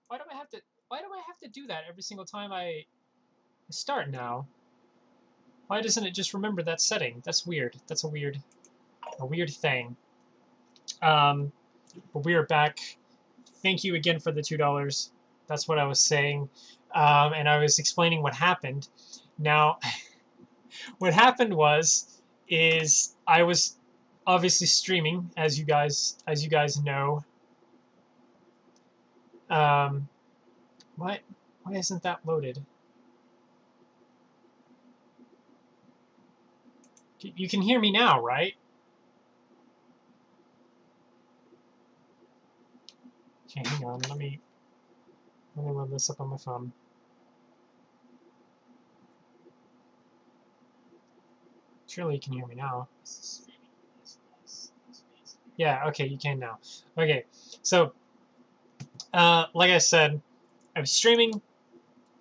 Why do I have to? Why do I have to do that every single time I start now? Why doesn't it just remember that setting? That's weird. That's a weird thing. Um, but we are back. Thank you again for the $2. That's what I was saying, and I was explaining what happened. Now, what happened is I was obviously streaming, as you guys know. Um, what? Why isn't that loaded? You can hear me now, right? Okay, hang on. Let me load this up on my phone. Surely you can hear me now. Yeah, okay, you can now. Okay, so like I said, I was streaming,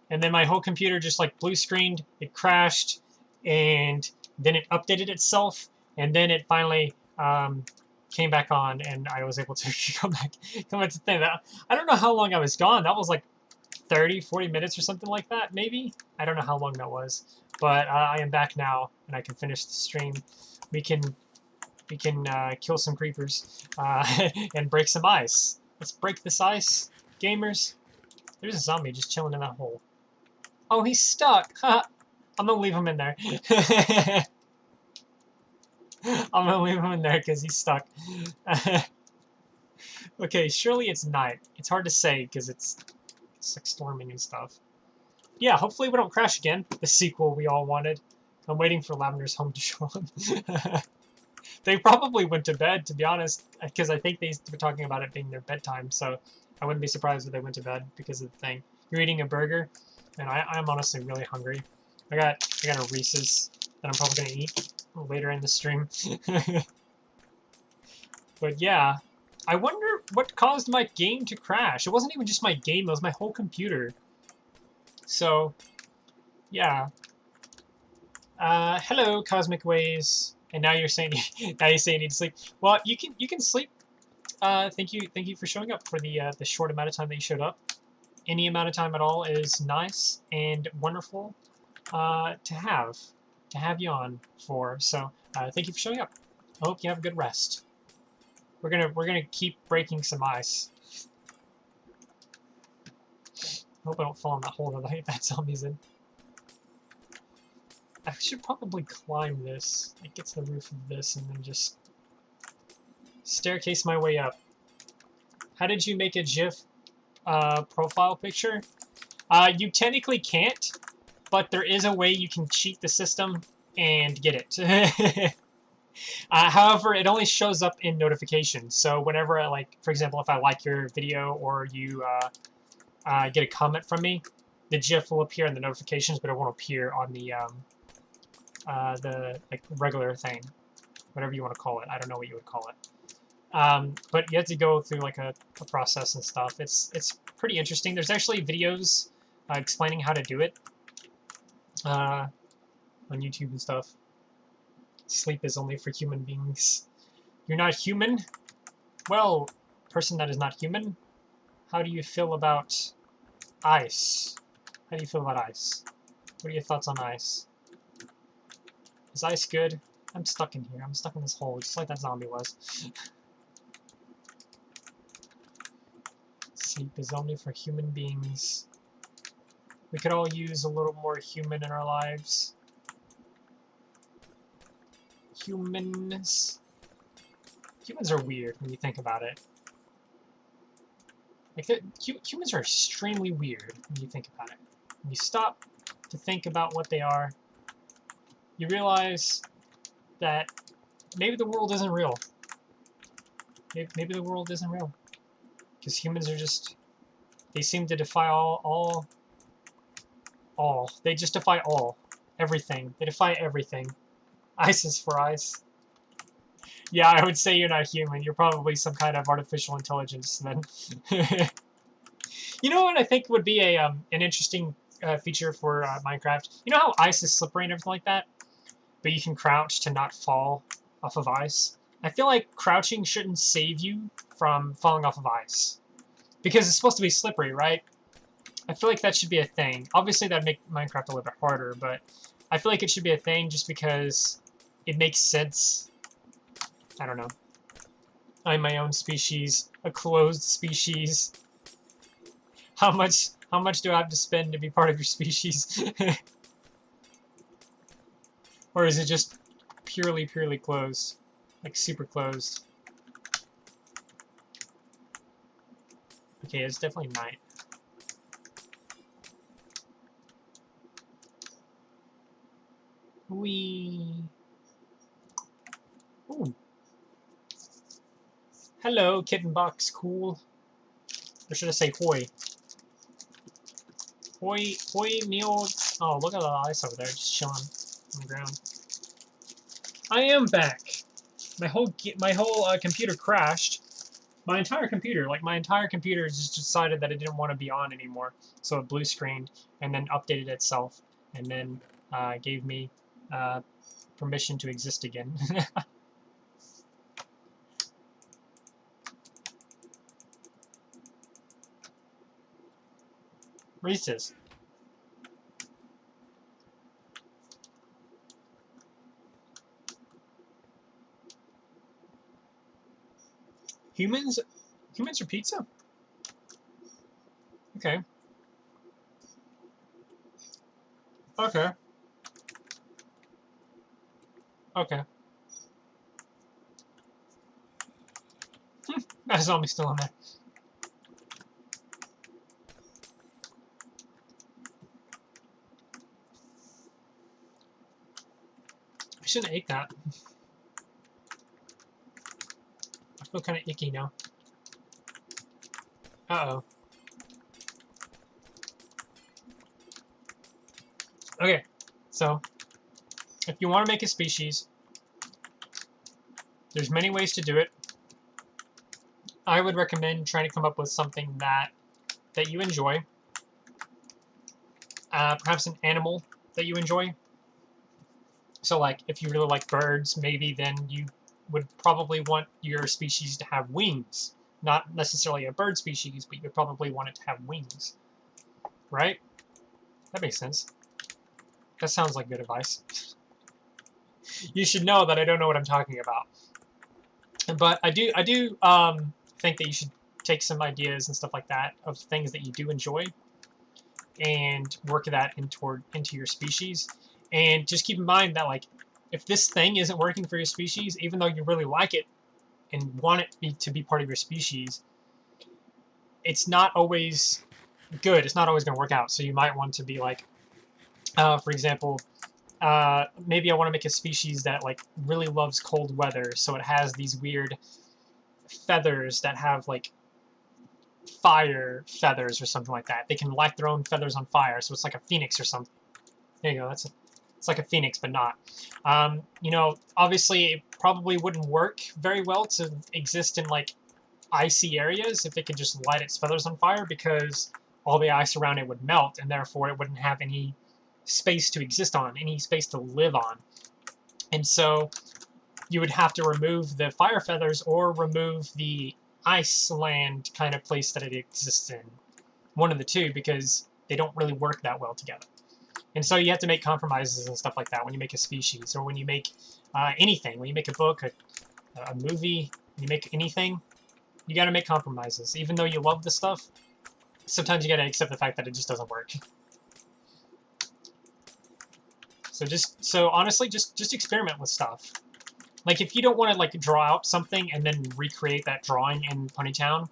and then my whole computer just like blue screened, it crashed, and then it updated itself, and then it finally came back on, and I was able to come back to thing. I don't know how long I was gone. That was like 30, 40 minutes or something like that, maybe. I don't know how long that was, but I am back now, and I can finish the stream. We can kill some creepers and break some ice. Let's break this ice, gamers. There's a zombie just chilling in that hole. Oh, he's stuck. I'm gonna leave him in there. I'm gonna leave him in there because he's stuck. Okay, surely it's night. It's hard to say because it's like storming and stuff. Yeah, hopefully we don't crash again. The sequel we all wanted. I'm waiting for Lavender's Home to show up. They probably went to bed, to be honest, because I think they were talking about it being their bedtime, so I wouldn't be surprised if they went to bed because of the thing. You're eating a burger, and I'm honestly really hungry. I got a Reese's that I'm probably gonna eat later in the stream. But yeah, I wonder what caused my game to crash. It wasn't even just my game; it was my whole computer. So, yeah. Hello, Cosmic Ways. And now you're saying now you say you need to sleep. Well, you can sleep. Thank you for showing up for the short amount of time that you showed up. Any amount of time at all is nice and wonderful to have you on for. So thank you for showing up. I hope you have a good rest. We're gonna keep breaking some ice. I hope I don't fall in that hole that zombie's in. I should probably climb this. Like, get to the roof of this and then just staircase my way up. How did you make a GIF profile picture? You technically can't, but there is a way you can cheat the system and get it. However, it only shows up in notifications. So whenever I like, for example, if I like your video or you get a comment from me, the GIF will appear in the notifications, but it won't appear on the like regular thing, whatever you want to call it. I don't know what you would call it. But you have to go through like a process and stuff. It's pretty interesting. There's actually videos explaining how to do it on YouTube and stuff. Sleep is only for human beings. You're not human? Well, person that is not human, how do you feel about ice? How do you feel about ice? What are your thoughts on ice? Is ice good? I'm stuck in here. I'm stuck in this hole, just like that zombie was. Sleep is only for human beings. We could all use a little more human in our lives. Humans are weird when you think about it. Like, humans are extremely weird when you think about it. When you stop to think about what they are, you realize that maybe the world isn't real. Maybe the world isn't real. Because humans are just, they seem to defy all. They just defy all. Everything. They defy everything. Ice is for ice. Yeah, I would say you're not human. You're probably some kind of artificial intelligence then. You know what I think would be a an interesting feature for Minecraft? You know how ice is slippery and everything like that? But you can crouch to not fall off of ice? I feel like crouching shouldn't save you from falling off of ice. Because it's supposed to be slippery, right? I feel like that should be a thing. Obviously, that'd make Minecraft a little bit harder, but I feel like it should be a thing just because it makes sense. I don't know. I'm my own species, a closed species. How much do I have to spend to be part of your species? Or is it just purely closed? Like super closed? Okay, it's definitely night. Wee. Ooh. Hello, kitten box, cool. Or should I say hoy? Hoy, meal. Oh, look at the ice over there, just chilling on the ground. I am back. My whole computer crashed. My entire computer just decided that it didn't want to be on anymore. So it blue screened and then updated itself and then gave me permission to exist again. Reese's. Humans are pizza? Okay. Okay. Okay. That zombie's still in there. I shouldn't have ate that. I feel kind of icky now. Uh-oh. Okay, so if you want to make a species, there's many ways to do it. I would recommend trying to come up with something that you enjoy. Perhaps an animal that you enjoy. So like, if you really like birds, maybe then you would probably want your species to have wings. Not necessarily a bird species, but you would probably want it to have wings. Right? That makes sense. That sounds like good advice. You should know that I don't know what I'm talking about. But I do think that you should take some ideas and stuff like that of things that you do enjoy and work that into your species. And just keep in mind that, like, if this thing isn't working for your species, even though you really like it and want it to be part of your species, it's not always good. It's not always going to work out. So you might want to be like, for example, maybe I want to make a species that like really loves cold weather, so it has these weird feathers that have like fire feathers or something like that. They can light their own feathers on fire, so it's like a phoenix or something. There you go. It's like a phoenix, but not. You know, obviously, it probably wouldn't work very well to exist in like icy areas if it could just light its feathers on fire, because all the ice around it would melt, and therefore it wouldn't have any space to exist on, any space to live on. And so you would have to remove the fire feathers or remove the Iceland kind of place that it exists in. One of the two, because they don't really work that well together. And so you have to make compromises and stuff like that when you make a species, or when you make anything. When you make a book, a movie, you make anything, you got to make compromises. Even though you love the stuff, sometimes you got to accept the fact that it just doesn't work. So honestly, just experiment with stuff. Like, if you don't want to like draw out something and then recreate that drawing in Ponytown,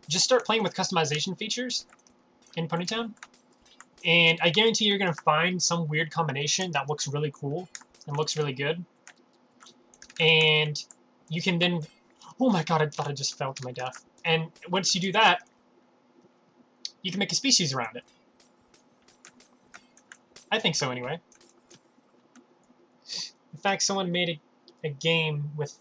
just start playing with customization features in Ponytown, and I guarantee you're gonna find some weird combination that looks really cool and looks really good. And you can then, oh my god, I thought I just fell to my death. And once you do that, you can make a species around it. I think so, anyway. In fact, someone made a game with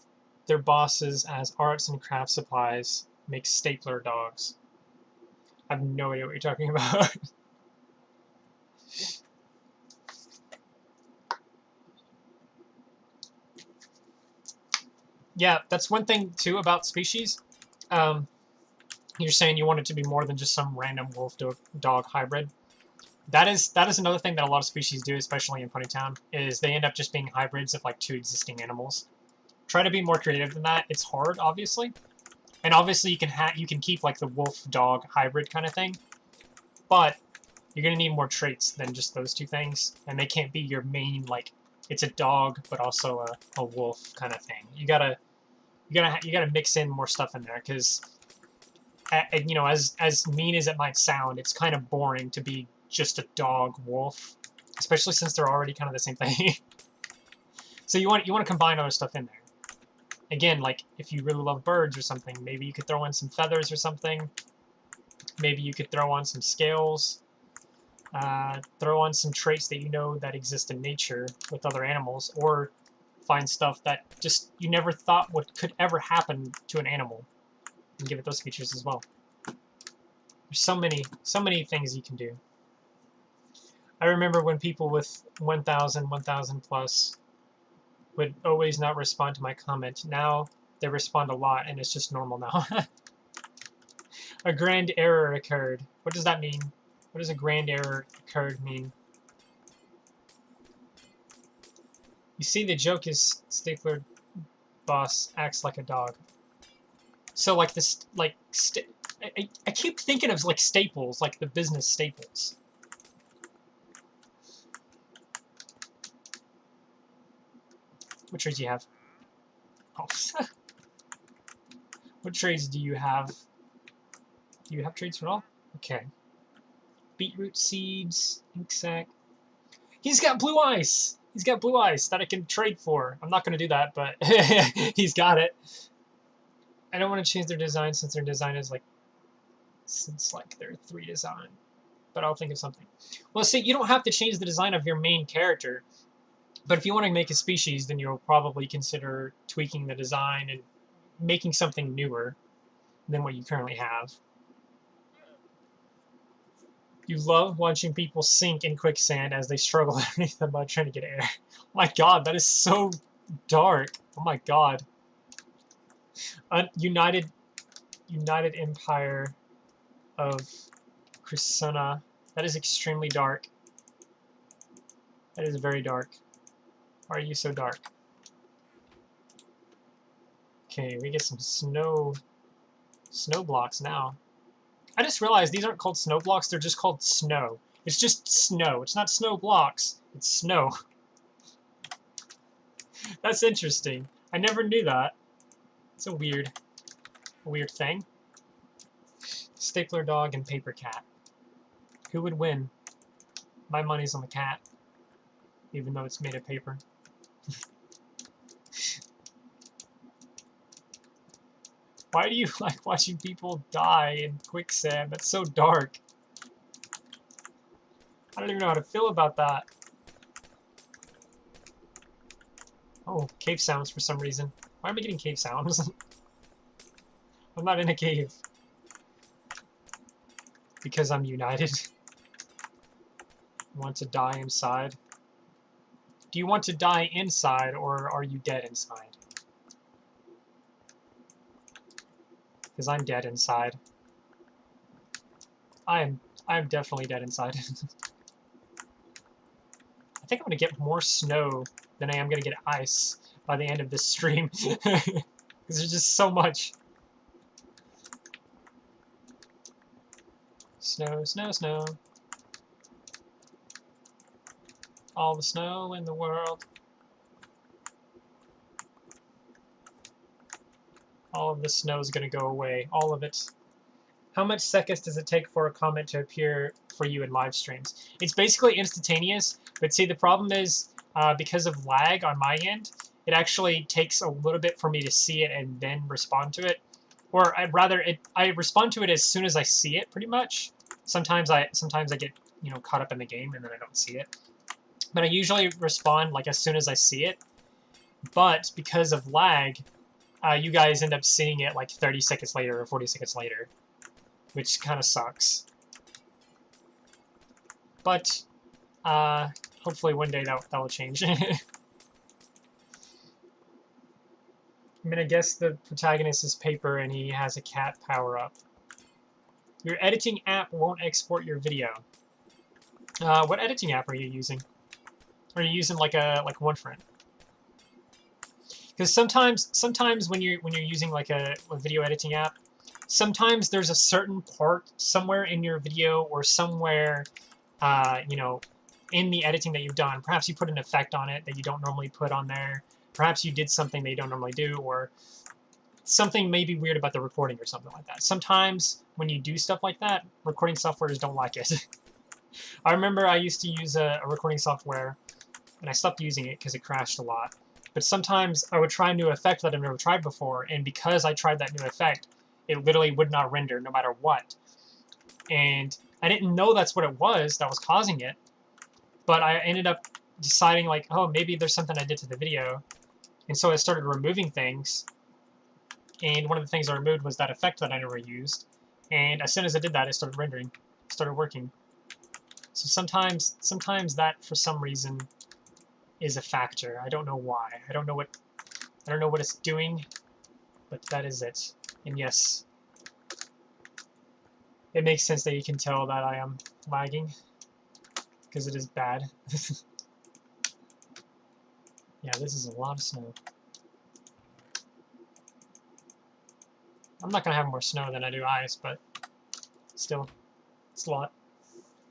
their bosses as arts and craft supplies, make stapler dogs. I have no idea what you're talking about. Yeah, that's one thing too about species. You're saying you want it to be more than just some random wolf-dog hybrid. That is another thing that a lot of species do, especially in Ponytown, is they end up just being hybrids of like 2 existing animals. Try to be more creative than that. It's hard, obviously. And obviously you can keep like the wolf-dog hybrid kind of thing. But you're going to need more traits than just those 2 things. And they can't be your main, like, it's a dog, but also a wolf kind of thing. You gotta mix in more stuff in there, because you know, as mean as it might sound, it's kind of boring to be just a dog wolf, especially since they're already kind of the same thing. So you want to combine other stuff in there. Again, like if you really love birds or something, maybe you could throw in some feathers or something. Maybe you could throw on some scales. Throw on some traits that you know that exist in nature with other animals, or find stuff that just you never thought could ever happen to an animal, and give it those features as well. There's so many things you can do. I remember when people with 1,000 plus would always not respond to my comment. Now they respond a lot, and it's just normal now. A grand error occurred. What does that mean? What does a grand error occurred mean? You see, the joke is Stapler boss acts like a dog. So like this, like I keep thinking of like Staples, like the business Staples. What trades do you have? Oh. What trades do you have? Do you have trades at all? Okay. Beetroot seeds, ink sac. He's got blue ice! He's got blue ice that I can trade for. I'm not going to do that, but he's got it. I don't want to change their design since their design is like, since like their 3 design. But I'll think of something. Well, see, you don't have to change the design of your main character. But if you want to make a species, then you'll probably consider tweaking the design and making something newer than what you currently have. You love watching people sink in quicksand as they struggle underneath the mud trying to get air. Oh my god, that is so dark. Oh my god. United Empire of Crisuna. That is extremely dark. That is very dark. Why are you so dark? Okay, we get some snow blocks now. I just realized these aren't called snow blocks, they're just called snow. It's just snow. It's not snow blocks, it's snow. That's interesting. I never knew that. It's a weird thing. Stapler dog and paper cat. Who would win? My money's on the cat, even though it's made of paper. Why do you like watching people die in quicksand? That's so dark. I don't even know how to feel about that. Oh, cave sounds for some reason. Why am I getting cave sounds? I'm not in a cave. Because I'm united. Want to die inside? Do you want to die inside, or are you dead inside? Because I'm dead inside. I'm definitely dead inside. I think I'm gonna get more snow than I am gonna get ice by the end of this stream. Because there's just so much. Snow, snow, snow. All the snow in the world. All of the snow is going to go away. All of it. How much seconds does it take for a comment to appear for you in live streams? It's basically instantaneous, but see, the problem is because of lag on my end, it actually takes a little bit for me to see it and then respond to it. Or I respond to it as soon as I see it, pretty much. Sometimes I get, you know, caught up in the game and then I don't see it. But I usually respond like as soon as I see it. But because of lag, you guys end up seeing it like 30 seconds later or 40 seconds later, which kind of sucks. But hopefully one day that will change. I mean, I guess the protagonist is paper and he has a cat power-up. Your editing app won't export your video. What editing app are you using? Are you using like one friend? Because sometimes when you're using like a video editing app, sometimes there's a certain part somewhere in your video or somewhere, you know, in the editing that you've done. Perhaps you put an effect on it that you don't normally put on there. Perhaps you did something that you don't normally do, or something may be weird about the recording or something like that. Sometimes when you do stuff like that, recording softwares don't like it. I remember I used to use a recording software, and I stopped using it because it crashed a lot. But sometimes I would try a new effect that I've never tried before, and because I tried that new effect, it literally would not render no matter what. And I didn't know that's what it was that was causing it, but I ended up deciding like, oh, maybe there's something I did to the video. And so I started removing things, and one of the things I removed was that effect that I never used. And as soon as I did that, it started rendering, started working. So sometimes that, for some reason, is a factor. I don't know why. I don't know what it's doing, but that is it. And yes, it makes sense that you can tell that I am lagging, because it is bad. Yeah, this is a lot of snow. I'm not gonna have more snow than I do ice, but still, it's a lot.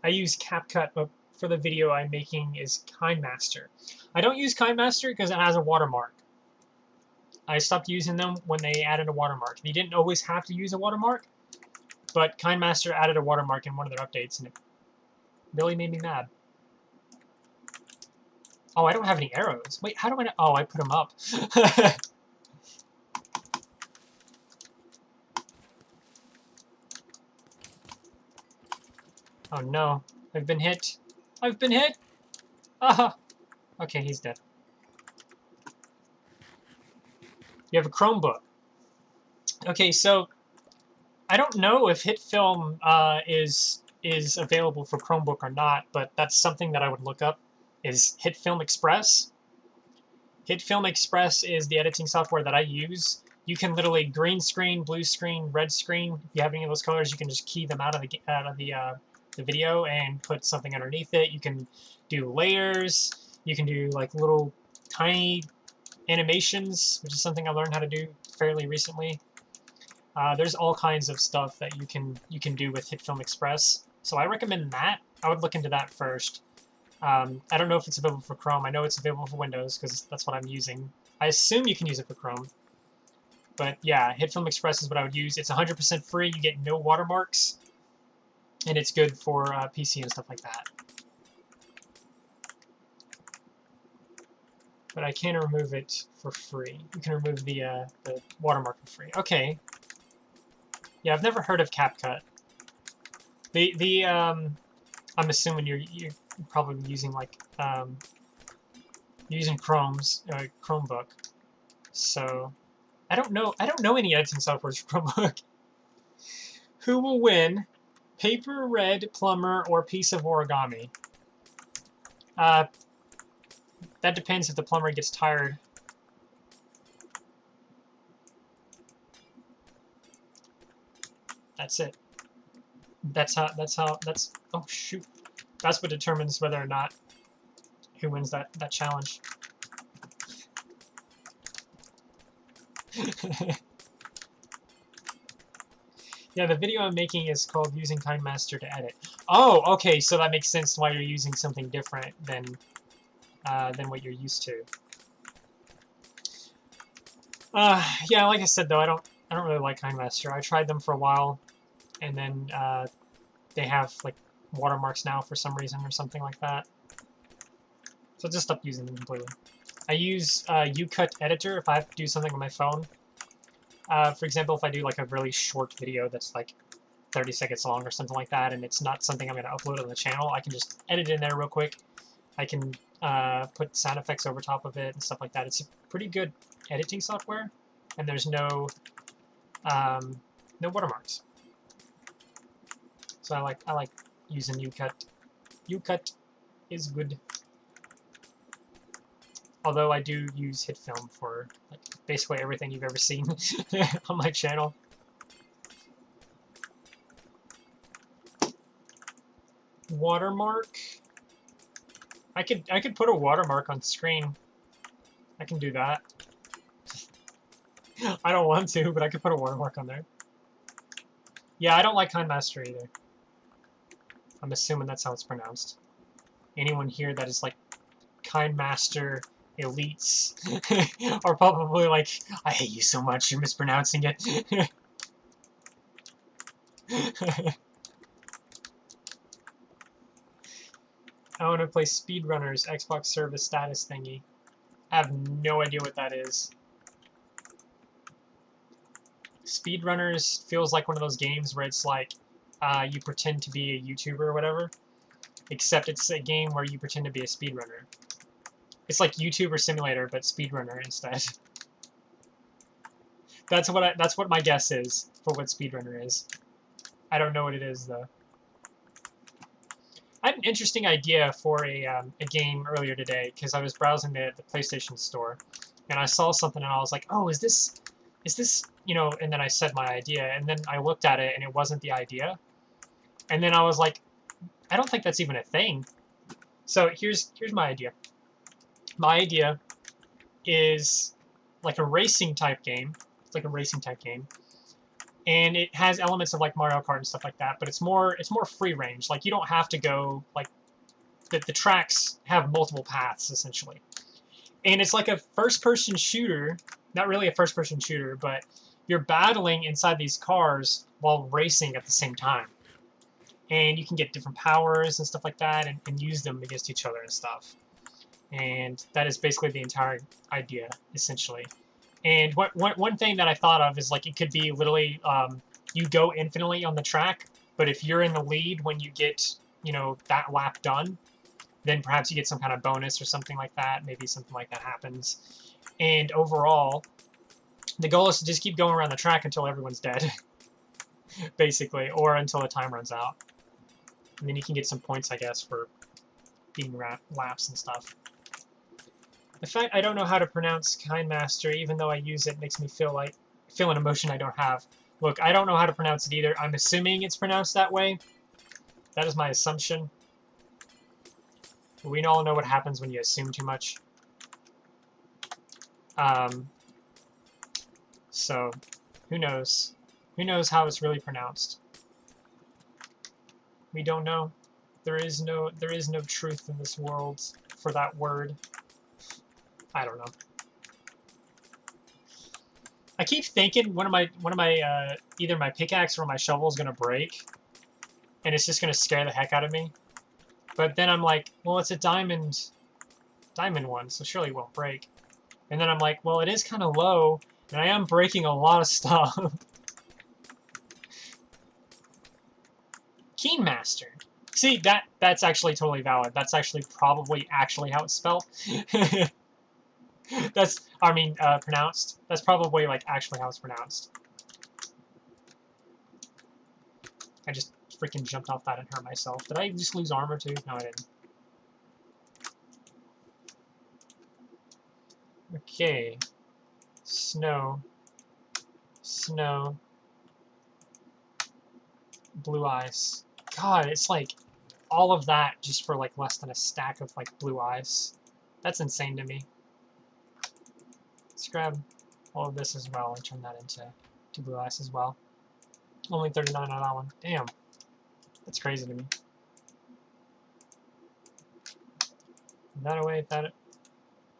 I use CapCut, but for the video I'm making is KineMaster. I don't use KineMaster because it has a watermark. I stopped using them when they added a watermark. You didn't always have to use a watermark, but KineMaster added a watermark in one of their updates, and it really made me mad. Oh, I don't have any arrows. Wait, how do I know? Oh, I put them up. Oh no, I've been hit. I've been hit! Aha! Okay, he's dead. You have a Chromebook. Okay, so I don't know if HitFilm is available for Chromebook or not, but that's something that I would look up, is HitFilm Express. HitFilm Express is the editing software that I use. You can literally green screen, blue screen, red screen. If you have any of those colors, you can just key them out of the video and put something underneath it. You can do layers. You can do like little tiny animations, which is something I learned how to do fairly recently. There's all kinds of stuff that you can do with HitFilm Express. So I recommend that. I would look into that first. I don't know if it's available for Chrome. I know it's available for Windows because that's what I'm using. I assume you can use it for Chrome. But yeah, HitFilm Express is what I would use. It's 100% free. You get no watermarks. And it's good for PC and stuff like that. But I can remove it for free. You can remove the watermark for free. Okay. Yeah, I've never heard of CapCut. I'm assuming you're probably using like using Chrome's Chromebook. So I don't know any editing softwares for Chromebook. Who will win? Paper, red, plumber, or piece of origami? That depends if the plumber gets tired. That's it. Oh shoot. That's what determines whether or not who wins that challenge. Yeah, the video I'm making is called Using KineMaster to Edit. Oh, okay, so that makes sense why you're using something different than what you're used to. Yeah, like I said though, I don't really like KineMaster. I tried them for a while, and then they have like watermarks now for some reason or something like that. So I just stopped using them completely. I use UCut Editor if I have to do something on my phone. For example, if I do like a really short video that's like 30 seconds long or something like that, and it's not something I'm going to upload on the channel, I can just edit in there real quick. I can put sound effects over top of it and stuff like that. It's a pretty good editing software, and there's no watermarks. So I like using UCut. UCut is good. Although I do use HitFilm for like basically everything you've ever seen on my channel. watermark. I could put a watermark on screen. I can do that. I don't want to, but I could put a watermark on there. Yeah, I don't like Kind Master either. I'm assuming that's how it's pronounced. Anyone here that is like Kind Master elites are probably like, I hate you so much, you're mispronouncing it. I want to play Speedrunners Xbox service status thingy. I have no idea what that is. Speedrunners feels like one of those games where it's like you pretend to be a YouTuber or whatever, except it's a game where you pretend to be a speedrunner. It's like YouTuber Simulator, but speedrunner instead. That's what my guess is for what speedrunner is. I don't know what it is though. I had an interesting idea for a game earlier today because I was browsing the PlayStation Store, and I saw something and I was like, oh, is this, you know? And then I said my idea, and then I looked at it and it wasn't the idea, and then I was like, I don't think that's even a thing. So here's my idea. My idea is like a racing type game. It's like a racing type game, and it has elements of like Mario Kart and stuff like that. But it's more free range. Like you don't have to go like the tracks have multiple paths essentially, and it's like a first-person shooter. Not really a first-person shooter, but you're battling inside these cars while racing at the same time. And you can get different powers and stuff like that and use them against each other and stuff. And that is basically the entire idea, essentially. And one thing that I thought of is like it could be literally you go infinitely on the track, but if you're in the lead when you get, you know, that lap done, then perhaps you get some kind of bonus or something like that. Maybe something like that happens. And overall, the goal is to just keep going around the track until everyone's dead, basically, or until the time runs out. And then you can get some points, I guess, for being laps and stuff. The fact I don't know how to pronounce Kind Master, even though I use it, makes me feel an emotion I don't have. Look, I don't know how to pronounce it either. I'm assuming it's pronounced that way. That is my assumption. But we all know what happens when you assume too much. So, who knows? Who knows how it's really pronounced? We don't know. There is no truth in this world for that word. I don't know. I keep thinking one of my either my pickaxe or my shovel is gonna break, and it's just gonna scare the heck out of me. But then I'm like, well, it's a diamond one, so surely it won't break. And then I'm like, well, it is kind of low, and I am breaking a lot of stuff. Keen Master. See, that's actually totally valid. That's actually probably how it's spelled. Pronounced. That's probably like actually how it's pronounced. I just freaking jumped off that and hurt myself. Did I just lose armor too? No, I didn't. Okay. Snow. Snow. Blue ice. God, it's like all of that just for like less than a stack of like blue ice. That's insane to me. Let's grab all of this as well and turn that into blue ice as well. Only 39 on that one. Damn. That's crazy to me. That away,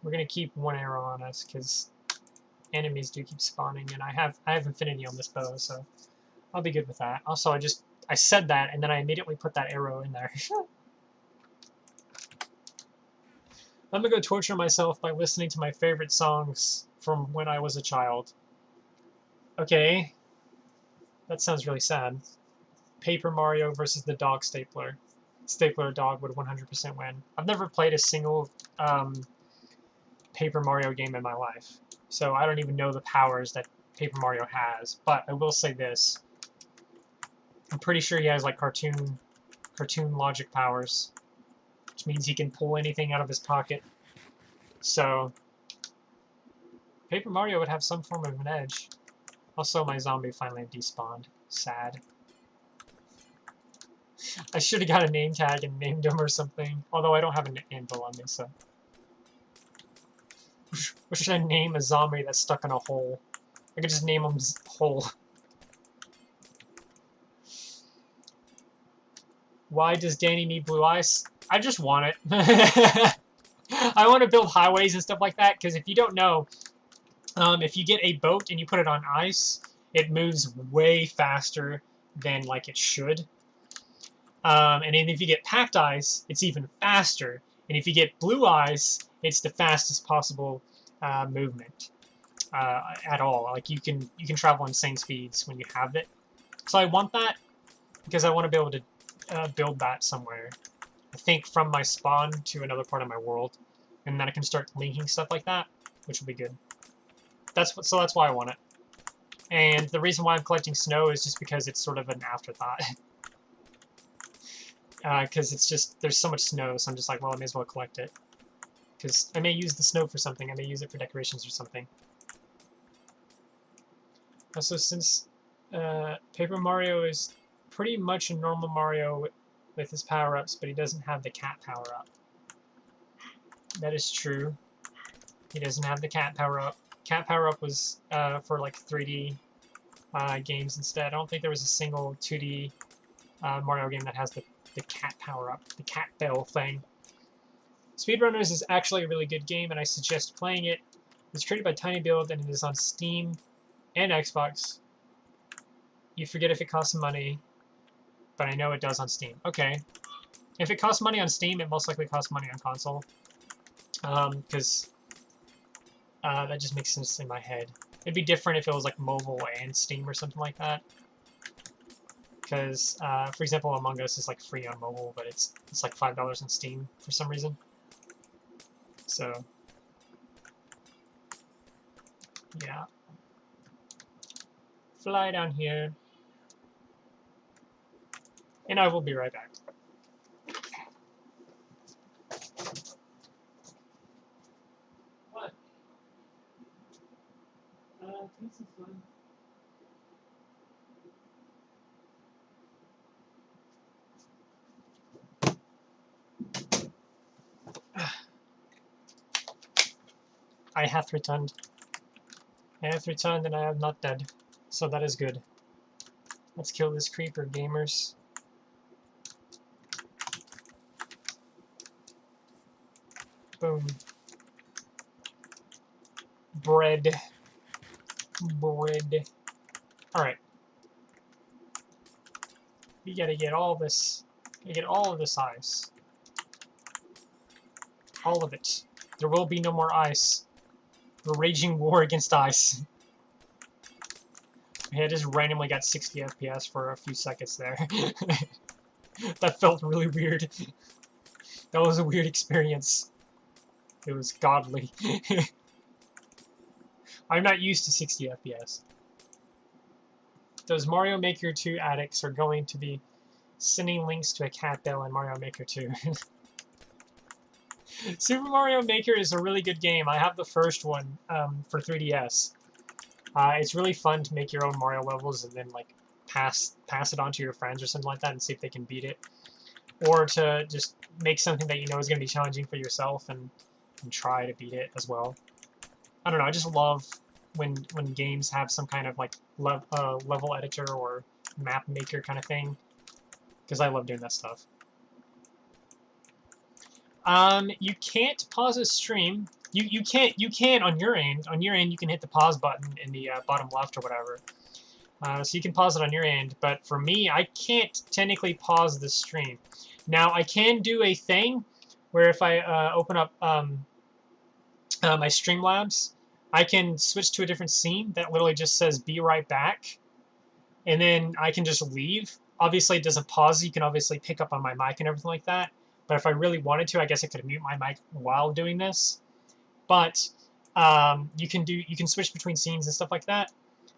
we're gonna keep one arrow on us because enemies do keep spawning, and I have infinity on this bow, so I'll be good with that. Also, I said that, and then I immediately put that arrow in there. I'm gonna go torture myself by listening to my favorite songs from when I was a child. Okay. That sounds really sad. Paper Mario versus the dog stapler. Stapler dog would 100% win. I've never played a single Paper Mario game in my life, so I don't even know the powers that Paper Mario has. But I will say this. I'm pretty sure he has like cartoon logic powers, which means he can pull anything out of his pocket. So Paper Mario would have some form of an edge. Also, my zombie finally despawned. Sad. I should have got a name tag and named him or something. Although I don't have an anvil on me, so. What should I name a zombie that's stuck in a hole? I could just name him Hole. Why does Danny need blue ice? I just want it. I want to build highways and stuff like that, because if you don't know, if you get a boat and you put it on ice, it moves way faster than like it should. And then if you get packed ice, it's even faster. And if you get blue ice, it's the fastest possible movement at all. Like you can travel insane speeds when you have it. So I want that because I want to be able to build that somewhere. I think from my spawn to another part of my world, and then I can start linking stuff like that, which will be good. So that's why I want it. And the reason why I'm collecting snow is just because it's sort of an afterthought. Because it's just, there's so much snow, so I'm just like, well, I may as well collect it. Because I may use the snow for something, I may use it for decorations or something. So since Paper Mario is pretty much a normal Mario with his power-ups, but he doesn't have the cat power-up. That is true. He doesn't have the cat power-up. Cat power-up was for like 3D games instead. I don't think there was a single 2D Mario game that has the cat power-up, the cat bell thing. Speedrunners is actually a really good game, and I suggest playing it. It's created by Tiny Build, and it is on Steam and Xbox. You forget if it costs money, but I know it does on Steam. Okay. If it costs money on Steam, it most likely costs money on console. Because that just makes sense in my head. It'd be different if it was like mobile and Steam or something like that. Because, for example, Among Us is like free on mobile, but it's like $5 on Steam for some reason. So, yeah. Fly down here. And I will be right back. What? This is fun. I have returned. I have returned and I am not dead. So that is good. Let's kill this creeper, gamers. Boom. Bread. Bread. Alright. We gotta get all this. We get all of this ice. All of it. There will be no more ice. We're raging war against ice. I just randomly got 60 FPS for a few seconds there. That felt really weird. That was a weird experience. It was godly. I'm not used to 60 FPS. Those Mario Maker 2 addicts are going to be sending links to a cat bell in Mario Maker 2. Super Mario Maker is a really good game. I have the first one for 3DS. It's really fun to make your own Mario levels and then like pass it on to your friends or something like that and see if they can beat it. Or to just make something that you know is going to be challenging for yourself and try to beat it as well. I don't know, I just love when games have some kind of like level editor or map maker kind of thing, because I love doing that stuff. You can't pause a stream. You can on your end. On your end, you can hit the pause button in the bottom left or whatever. So you can pause it on your end, but for me, I can't technically pause the stream. Now, I can do a thing where if I open up my Streamlabs, I can switch to a different scene that literally just says "be right back," and then I can just leave. Obviously, it doesn't pause. You can obviously pick up on my mic and everything like that. But if I really wanted to, I guess I could mute my mic while doing this. But you can switch between scenes and stuff like that,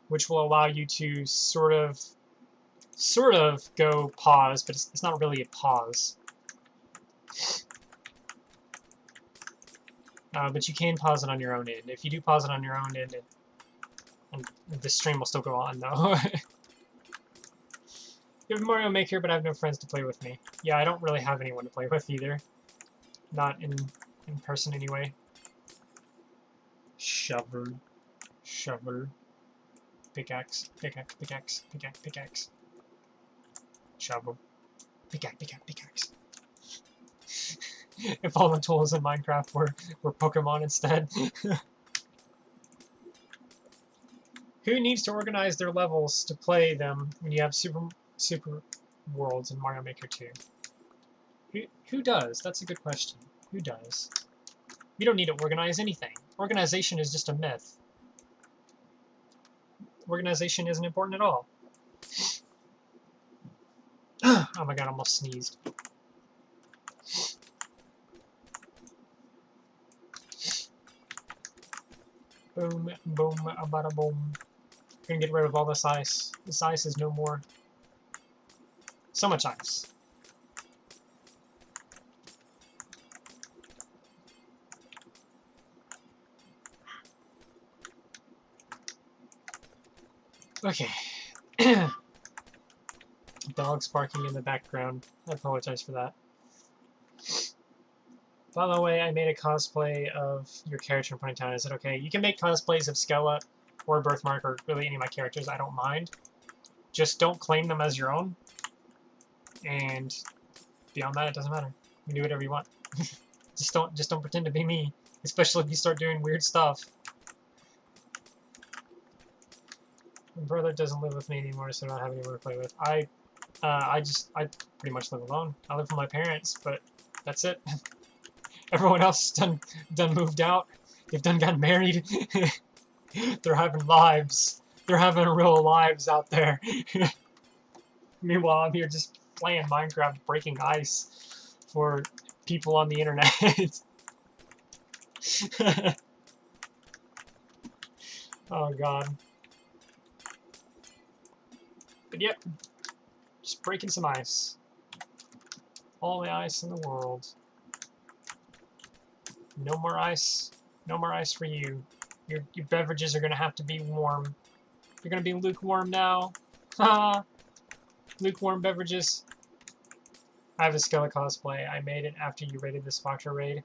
which will allow you to sort of go pause, but it's not really a pause. But you can pause it on your own end. If you do pause it on your own end, and the stream will still go on though. You have Mario Maker, but I have no friends to play with me. Yeah, I don't really have anyone to play with either. Not in person anyway. Shovel. Shovel. Pickaxe. Pickaxe. Pickaxe. Pickaxe. Pickaxe. Shovel. Pickaxe. Pickaxe. Pickaxe. If all the tools in Minecraft were Pokemon instead. Who needs to organize their levels to play them when you have super worlds in Mario Maker 2? Who does? That's a good question. Who does? You don't need to organize anything. Organization is just a myth. Organization isn't important at all. Oh my god, I almost sneezed. Boom, boom, bada boom. Gonna get rid of all this ice. This ice is no more. So much ice. Okay. Dogs barking in the background. I apologize for that. By the way, I made a cosplay of your character in Ponytown. Is it okay? You can make cosplays of Skella or Birthmark or really any of my characters. I don't mind. Just don't claim them as your own. And beyond that, it doesn't matter. You can do whatever you want. just don't pretend to be me. Especially if you start doing weird stuff. My brother doesn't live with me anymore, so I don't have anyone to play with. I pretty much live alone. I live with my parents, but that's it. Everyone else done moved out. They've done gotten married. They're having lives. They're having real lives out there. Meanwhile, I'm here just playing Minecraft, breaking ice for people on the internet. Oh god. But yep, just breaking some ice. All the ice in the world. No more ice. No more ice for you. Your beverages are gonna have to be warm. You're gonna be lukewarm now. Ha! Lukewarm beverages. I have a Skella cosplay. I made it after you raided the Spectre raid.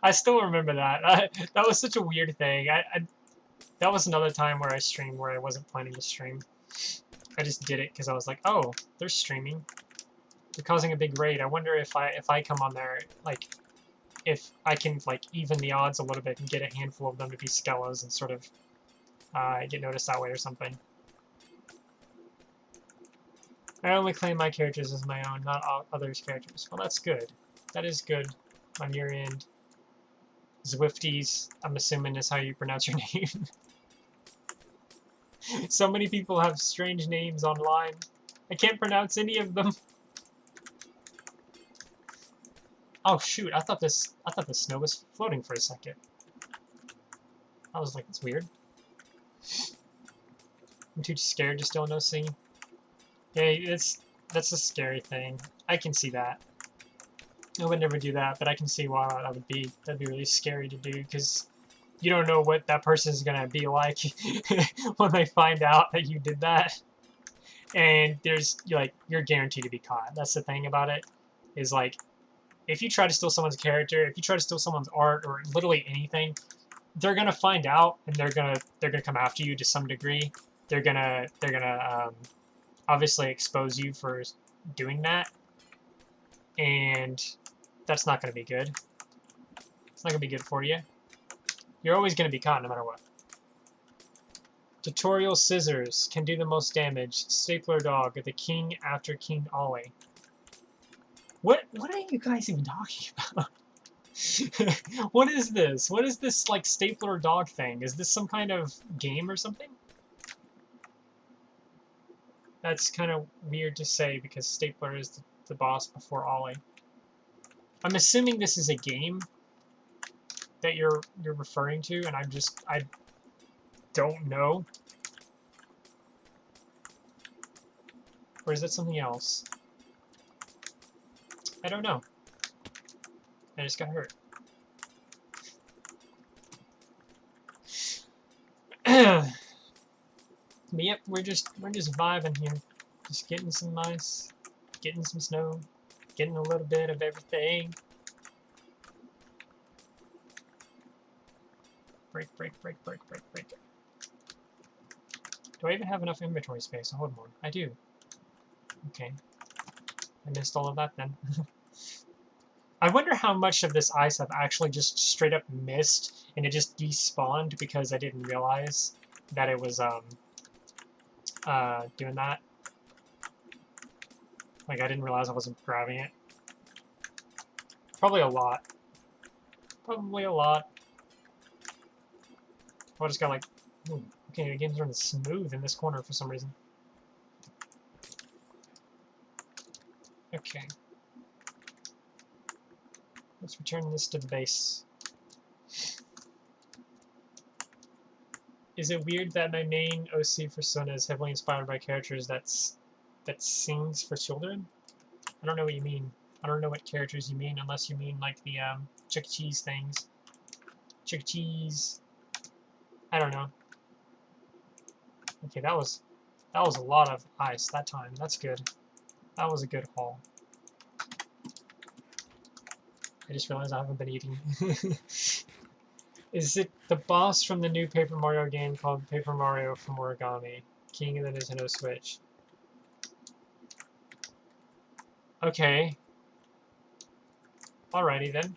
I still remember that. That was such a weird thing. That was another time where I streamed where I wasn't planning to stream. I just did it because I was like, oh, they're streaming. They're causing a big raid. I wonder if I come on there, like, if I can like even the odds a little bit and get a handful of them to be Skellas and sort of get noticed that way or something. I only claim my characters as my own, not others' characters. Well, that's good. That is good on your end. Zwifties, I'm assuming is how you pronounce your name. So many people have strange names online. I can't pronounce any of them. Oh shoot, I thought the snow was floating for a second. I was like, that's weird. I'm too scared to still no sing. Hey, that's a scary thing. I can see that. I would never do that, but I can see why that'd be really scary to do, because you don't know what that person's gonna be like when they find out that you did that. And you're guaranteed to be caught. That's the thing about it, is like, if you try to steal someone's character, if you try to steal someone's art or literally anything, they're gonna find out and they're gonna come after you to some degree. They're gonna obviously expose you for doing that, and that's not gonna be good. It's not gonna be good for you. You're always gonna be caught no matter what. Tutorial scissors can do the most damage. Stapler dog, the king after King Ollie. What are you guys even talking about? What is this? What is this, like, stapler dog thing? Is this some kind of game or something? That's kind of weird to say because Stapler is the boss before Ollie. I'm assuming this is a game that you're referring to, and I don't know. Or is that something else? I don't know. I just got hurt. But yep, we're just vibing here. Just getting some ice, getting some snow, getting a little bit of everything. Break, break, break, break, break, break. Do I even have enough inventory space? Hold on. I do. Okay. I missed all of that then. I wonder how much of this ice I've actually just straight up missed and it just despawned because I didn't realize that it was doing that. Like I didn't realize I wasn't grabbing it. Probably a lot. Probably a lot. I just got like, ooh, okay, the game's running smooth in this corner for some reason. Okay. Let's return this to the base. Is it weird that my main OC for Sona is heavily inspired by characters that sings for children? I don't know what you mean. I don't know what characters you mean unless you mean like the Chuck E. Cheese things. Chuck E. Cheese. I don't know. Okay, that was a lot of ice that time. That's good. That was a good haul. I just realized I haven't been eating. Is it the boss from the new Paper Mario game called Paper Mario from Origami? King of the Nintendo Switch. Okay. Alrighty then.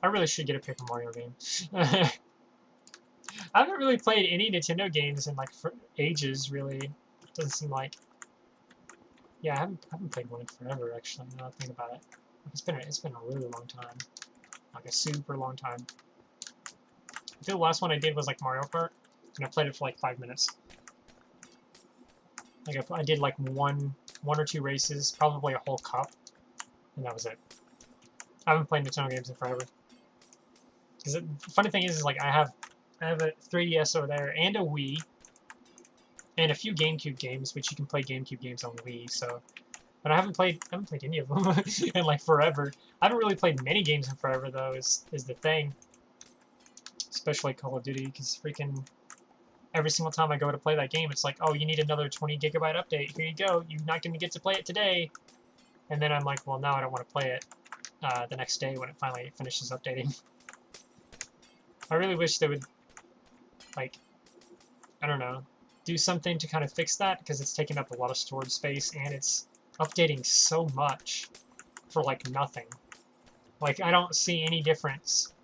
I really should get a Paper Mario game. I haven't really played any Nintendo games in like for ages, really. Doesn't seem like. Yeah, I haven't played one in forever actually. Now that I think about it, it's been a really long time, like a super long time. I think the last one I did was like Mario Kart, and I played it for like 5 minutes. Like I did like one or two races, probably a whole cup, and that was it. I haven't played Nintendo games in forever. Because the funny thing is like I have a 3DS over there and a Wii. And a few GameCube games, which you can play GameCube games on Wii, so... But I haven't played any of them in, like, forever. I haven't really played many games in forever, though, is the thing. Especially Call of Duty, because freaking... Every single time I go to play that game, it's like, oh, you need another 20 gigabyte update. Here you go. You're not going to get to play it today. And then I'm like, well, now I don't want to play it the next day when it finally finishes updating. I really wish they would, like, I don't know, do something to kind of fix that, because it's taking up a lot of storage space and it's updating so much for like nothing. Like I don't see any difference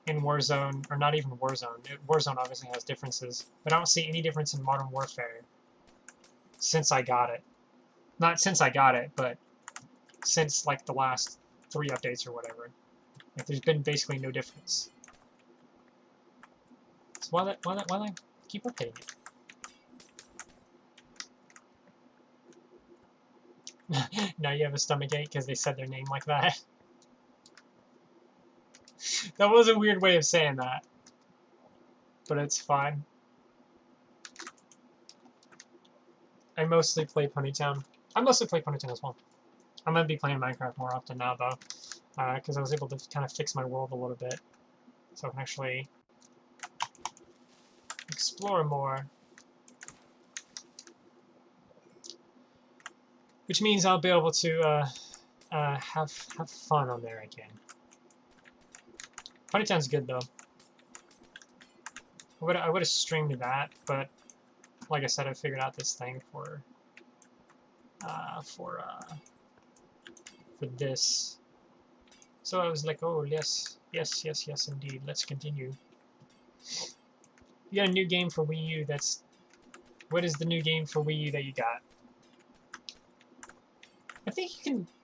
in Warzone, or not even Warzone. Warzone obviously has differences, but I don't see any difference in Modern Warfare since I got it. Not since I got it, but since like the last 3 updates or whatever. Like there's been basically no difference. So why they keep updating it? Now you have a stomachache because they said their name like that. That was a weird way of saying that. But it's fine. I mostly play Ponytown. I mostly play Ponytown as well. I'm going to be playing Minecraft more often now, though. Because I was able to kind of fix my world a little bit. So I can actually explore more. Which means I'll be able to have fun on there again. Ponytown's good though. I would have streamed that, but like I said, I figured out this thing for this. So I was like, oh yes, indeed. Let's continue. You got a new game for Wii U. What is the new game for Wii U that you got? I think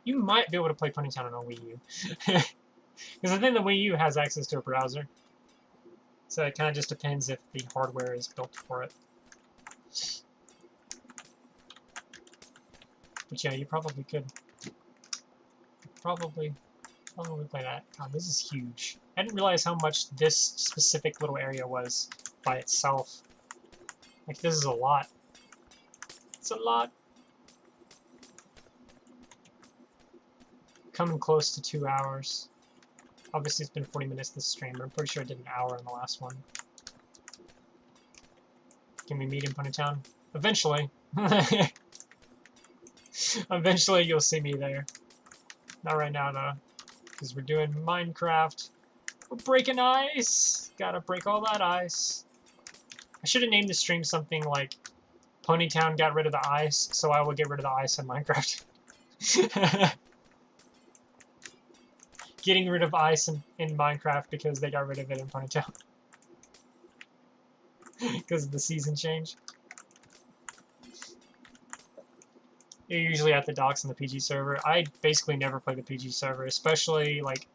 you might be able to play Ponytown on a Wii U. Because I think the Wii U has access to a browser. So it kind of just depends if the hardware is built for it. But yeah, you probably could. Probably play that. God, this is huge. I didn't realize how much this specific little area was by itself. Like, this is a lot. It's a lot. Coming close to 2 hours. Obviously, it's been 40 minutes this stream, but I'm pretty sure I did an hour in the last one. Can we meet in Ponytown? Eventually. Eventually you'll see me there. Not right now though, because we're doing Minecraft. We're breaking ice! Gotta break all that ice. I should have named the stream something like Ponytown got rid of the ice, so I will get rid of the ice in Minecraft. Getting rid of ice in Minecraft because they got rid of it in Ponytown. Because of the season change. You're usually at the docks on the PG server. I basically never play the PG server, especially like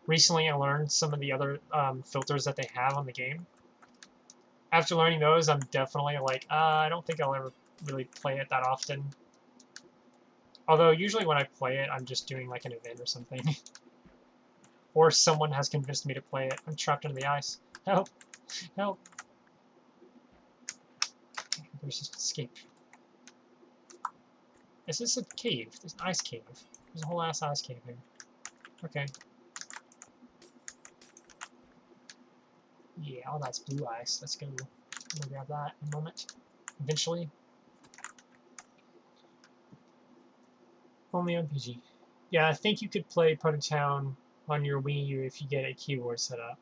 recently I learned some of the other filters that they have on the game. After learning those, I'm definitely like, I don't think I'll ever really play it that often. Although usually when I play it, I'm just doing like an event or something. Or someone has convinced me to play it. I'm trapped under the ice. Help! Help! There's just escape. Is this a cave? There's an ice cave. There's a whole ass ice cave here. Okay. Yeah, all that's blue ice. Let's go. I'm gonna grab that in a moment. Eventually. Only on PG. Yeah, I think you could play Ponytown on your Wii U if you get a keyboard set up.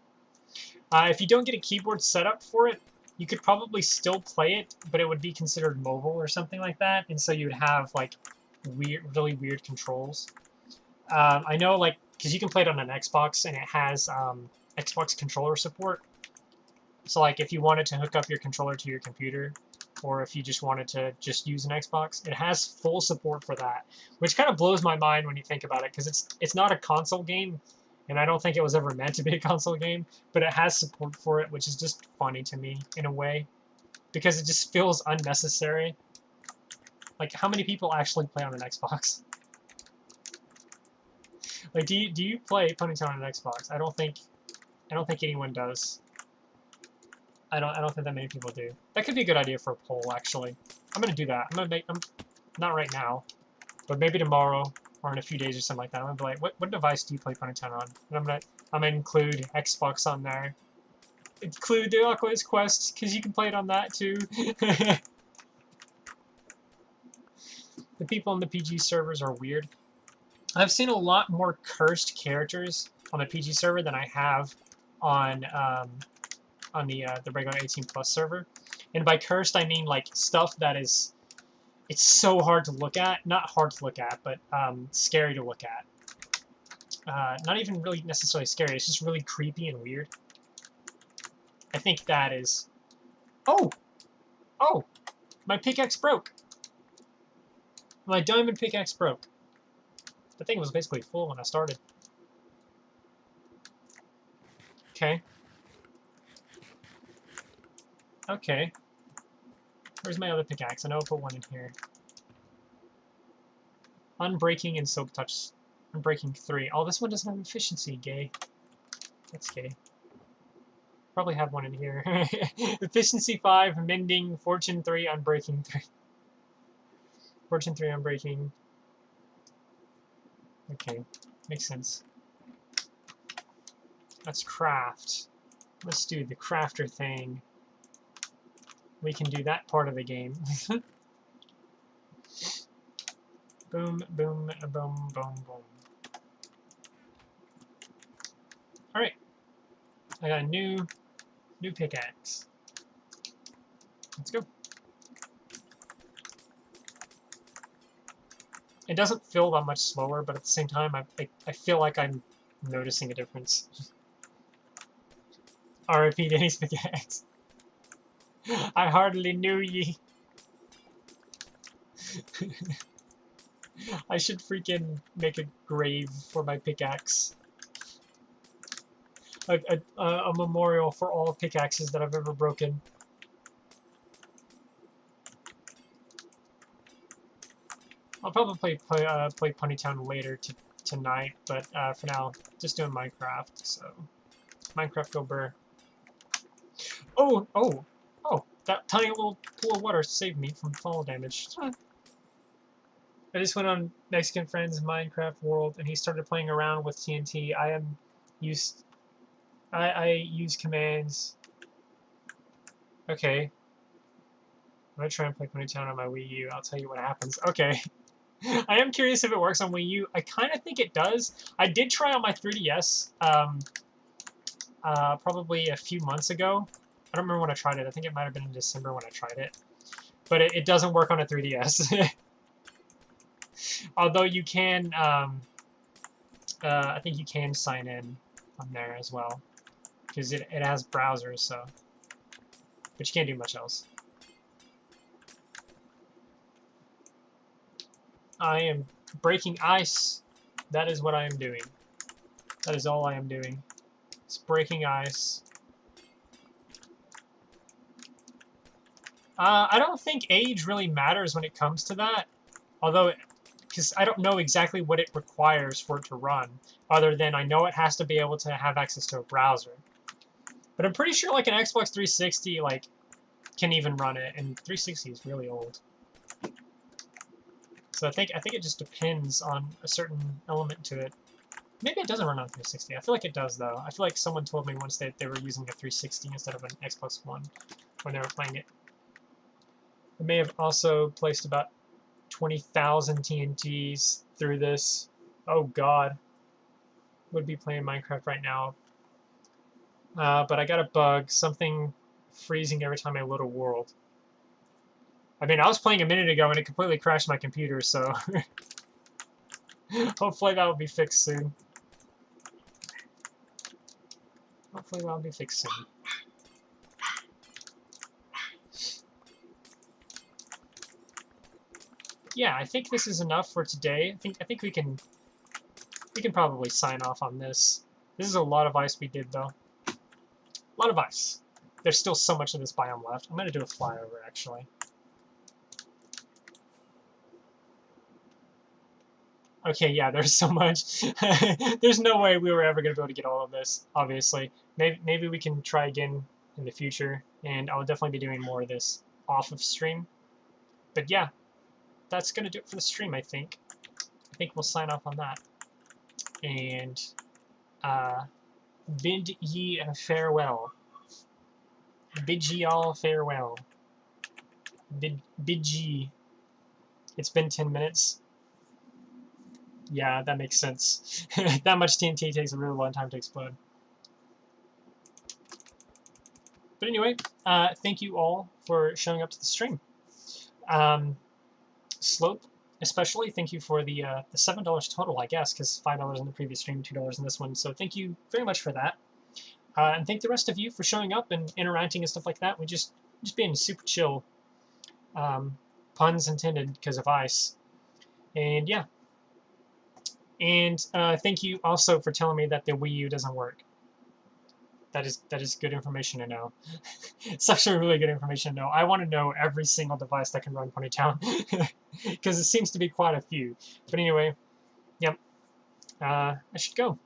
If you don't get a keyboard set up for it, you could probably still play it, but it would be considered mobile or something like that, and so you'd have like really weird controls. I know, like, because you can play it on an Xbox and it has Xbox controller support. So like if you wanted to hook up your controller to your computer, or if you just wanted to just use an Xbox, it has full support for that, which kind of blows my mind when you think about it, because it's not a console game, and I don't think it was ever meant to be a console game, but it has support for it, which is just funny to me in a way, because it just feels unnecessary. Like, how many people actually play on an Xbox? Like, do you play Ponytown on an Xbox? I don't think anyone does. I don't think that many people do. That could be a good idea for a poll, actually. I'm gonna do that. I'm not right now, but maybe tomorrow or in a few days or something like that. I'm gonna be like, what device do you play Ponytown on? And I'm gonna include Xbox on there. Include the Oculus Quest, because you can play it on that too. The people on the PG servers are weird. I've seen a lot more cursed characters on the PG server than I have on the regular 18+ server. And by cursed, I mean like stuff that is, it's so hard to look at. Not hard to look at, but scary to look at. Not even really necessarily scary, it's just really creepy and weird. I think that is... Oh! Oh! My pickaxe broke! My diamond pickaxe broke. The thing was basically full when I started. Okay. Okay. Where's my other pickaxe? I know I put one in here. Unbreaking and Silk Touch. Unbreaking 3. Oh, this one doesn't have efficiency, gay. That's gay. Probably have one in here. Efficiency 5, Mending, Fortune 3, Unbreaking 3. Fortune 3, Unbreaking. Okay, makes sense. Let's craft. Let's do the crafter thing. We can do that part of the game. Boom, boom, boom, boom, boom. Alright. I got a new pickaxe. Let's go. It doesn't feel that much slower, but at the same time, I feel like I'm noticing a difference. R.I.P. Denny's pickaxe. I hardly knew ye. I should freaking make a grave for my pickaxe. A memorial for all pickaxes that I've ever broken. I'll probably play Ponytown later tonight, but for now, just doing Minecraft. So, Minecraft go burr. Oh, oh, oh! That tiny little pool of water saved me from fall damage. I just went on Mexican Friend's Minecraft world, and he started playing around with TNT. I use commands. Okay. gonna try and play Ponytown on my Wii U. I'll tell you what happens. Okay. I am curious if it works on Wii U. I kind of think it does. I did try on my 3DS probably a few months ago. I don't remember when I tried it. I think it might have been in December when I tried it. But it doesn't work on a 3DS. Although you can, I think you can sign in on there as well. Because it has browsers, so. But you can't do much else. I am breaking ice. That is what I am doing. That is all I am doing. It's breaking ice. I don't think age really matters when it comes to that. Although, because I don't know exactly what it requires for it to run, other than I know it has to be able to have access to a browser. But I'm pretty sure like an Xbox 360 like can even run it, and 360 is really old. So I think it just depends on a certain element to it. Maybe it doesn't run on 360. I feel like it does though. I feel like someone told me once that they were using a 360 instead of an Xbox One when they were playing it. I may have also placed about 20,000 TNTs through this. Oh god. Would be playing Minecraft right now. But I got a bug. Something freezing every time I load a world. I mean, I was playing a minute ago and it completely crashed my computer, so hopefully that will be fixed soon. Hopefully that will be fixed soon. Yeah, I think this is enough for today. I think we can probably sign off on this. This is a lot of ice we did though. A lot of ice. There's still so much of this biome left. I'm gonna do a flyover actually. Okay, yeah, there's so much. There's no way we were ever gonna be able to get all of this, obviously. Maybe we can try again in the future, and I'll definitely be doing more of this off of stream. But yeah, that's gonna do it for the stream, I think. I think we'll sign off on that. And bid ye farewell. Bid ye all farewell. Bid ye. It's been 10 minutes. Yeah, that makes sense. That much TNT takes a really long time to explode. But anyway, thank you all for showing up to the stream. Slope, especially, thank you for the $7 total, I guess, because $5 in the previous stream, $2 in this one. So thank you very much for that. And thank the rest of you for showing up and interacting and stuff like that. We just being super chill. Puns intended because of ice. And yeah. And thank you also for telling me that the Wii U doesn't work. That is good information to know. It's actually really good information to know. I want to know every single device that can run Ponytown, because it seems to be quite a few. But anyway, yep. I should go.